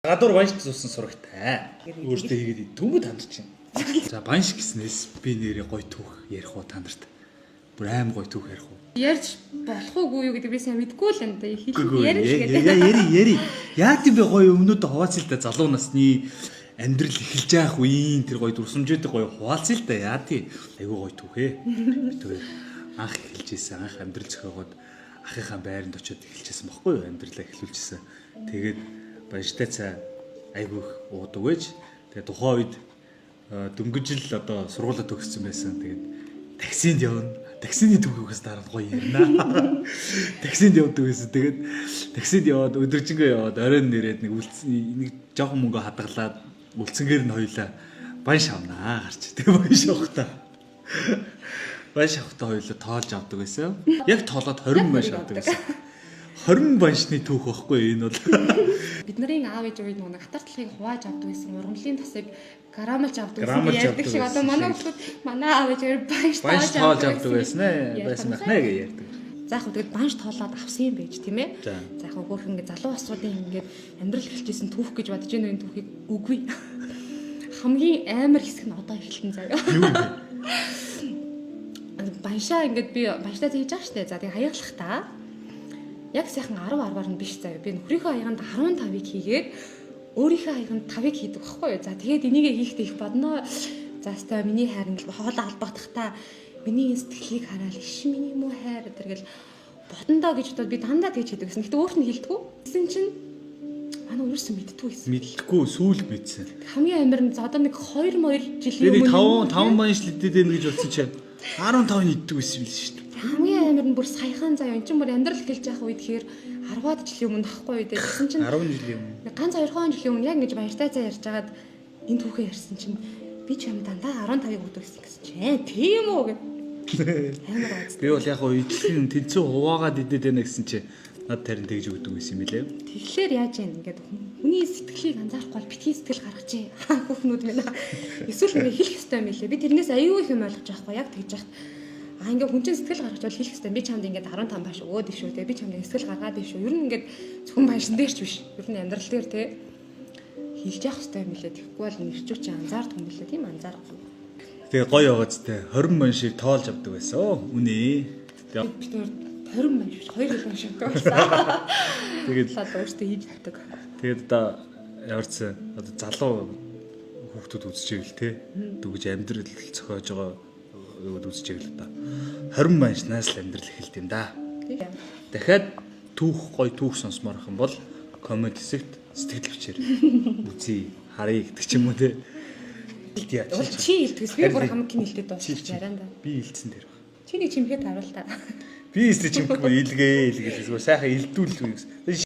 Гадуур баншд зуусан сурагтай. Өөртөө хийгээд түмэд хандж чинь. За банш гэснээс би нэрээ гой түүх ярих уу та нарт. Бүр аим гой түүх ярих уу? Ярьж болох уугүй юу гэдэг би сайн мэдгүй л юм да. Ярьж яри. Яг тийм гой өмнөд хуваацал та залуу насны амьдрал эхэлж явах үеийн тэр гой дурсамжуудыг гой хуваалцъя л да. Яа тий. Айгуу гой түүхээ. Би тэр анх эхэлжсэн анх амьдрал зохиогоод ахынхаа байранд очиод эхэлжсэн баггүй юу? Амьдралаа эхлүүлжсэн. Тэгээд банштай цаа айгүйх уудаг гэж. Тэгээд тухайн үед дөнгөж л одоо сургуулаа төгссөн байсан. Тэгээд таксинд явна. Таксины түүхээс дараа гоё ярина. Таксинд явдаг байсан. Тэгээд таксинд яваад өдөржингөө яваад оройн нэрээд нэг жоохон мөнгө хадгалаад үлцэнгээр нь хоёлаа банш авнаа гарч. Тэгээд банш авахтаа. Банш авахтаа хоёлаа тоолж авдаг байсан. Яг тоолоод 20 банш авдаг байсан. 20 баншны түүх байхгүй энэ бол. Бидний аав ээж үед нэг хатар талхыг хувааж авдаг байсан. Ургамлын тасыг грамлж авдаг гэсэн ярьдаг шиг одоо манай хүмүүс манай аав ээж банш тоолж авдаг байсан ээ. Байсан байх нэ гэж ярьдаг. За яг тэгээд банш тоолоод авсан юм байж тийм ээ. За яг хөөх ингэ залуу асуудын ингээд амьдрал эхэлжсэн түүх гэж бодож байна энэ түүхийг үгүй. Хамгийн амар хэсэг нь одоо эхэлтэн заяа. Юу вэ? Баншаа ингээд би банштай тэгж байгаа штэ. За тэгээд хаяглах та. Яг сайхан 10-10-аар нь биш заяа. Би нөхрийнхөө хаяганд 15-ыг хийгээд өөрийнхөө хаяганд 5-ыг хийдэг байхгүй юу? За тэгээд энийг хийхдээ их бодноо. За өстой миний хайр ингээл хоолоо албахдах та миний сэтгэлийг хараад иш миний муу хайр тэргээл бодондоо гэж бодоод би дандаа тэгж хийдэг гэсэн. Гэтэ өөрт нь хэлдэггүй. Гэсэн чинь манай өөрөөсөө мэддэггүй гэсэн. Мэддэггүй сүүл мэдсэн. Хамгийн амар нь за одоо нэг 2 жилийн өмнө 5 банш лидэд байна гэж бодсон чинь 15-ыг иддэг байсан юм шүү дээ. Хамгийн амар нь бүр саяхан заяа эн чинь бүр амьдрал эхэлж явах үед тэгэхээр 10-аад жилийн өмнө ахгүй үед гэсэн чинь 10 жилийн өмнө ганц 2 жилийн өмнө яг ингэж баяртай цаа ярьж агаад энэ түүхээ ярьсан чинь би ч юм дандаа 15-ыг өгдөг гэсэн чинь тийм үү гэв. Амар гооц. Би бол яг гоо ижилхэн тэнцүү хуваагаад идэд байна гэсэн чинь над тарин тэгж өгдөг байсан юм лээ. Тэгэхээр яаж юм ингээд хүний сэтгэлийг анзаарахгүй бол битгий сэтгэл гаргаж хүүхнүүд минь эсвэл ингээд хэлэх ёстой юм лээ. Би тэрнээс аюу их юм ойлгож байгаа хгүй яг тэгж яхад ингээ хүн чинь сэтгэл гаргаж бол хэлэх хэрэгтэй. Би чамд ингээд 15 бааш өгөөд иш үү те. Би чамд сэтгэл гаргаад иш үү. Ер нь ингээд зөвхөн баншин дээр ч биш. Ер нь амьдрал дээр те. Хэлж явах хэрэгтэй юм билээ. Тэгэхгүй бол нэрчүүч чи анзаардаг юм билээ. Тийм анзаарахгүй. Тэгээ гоё байгааз те. 20 баншийг тоолж авдаг байсан. Үнэ. Би тэр 20 банш биш 2 банш авдаг байсан. Тэгээд өөртөө хийж татдаг. Тэгээд одоо ямарч одоо залуу хүүхдүүд үзчихээл те. Дүгж амьдрал зохиож байгаа үзэж байгаа л да. 20 баншнаас л амьдрал эхэлт юм да. Дахиад түүх гой түүх сонсомоор ах юм бол коммент хэсэгт сэтгэл хүчээр үзье, харъя гэдэг ч юм уу те. Чи хэлдэгс би бүр хамгийн хэлдэг дуусчих ярианда. Би хэлсэн дээр баг. Чи нэг чимхээ таруул та. Би эсвэл чимхээ илгээ зүгээр сайхан илдүүлвэл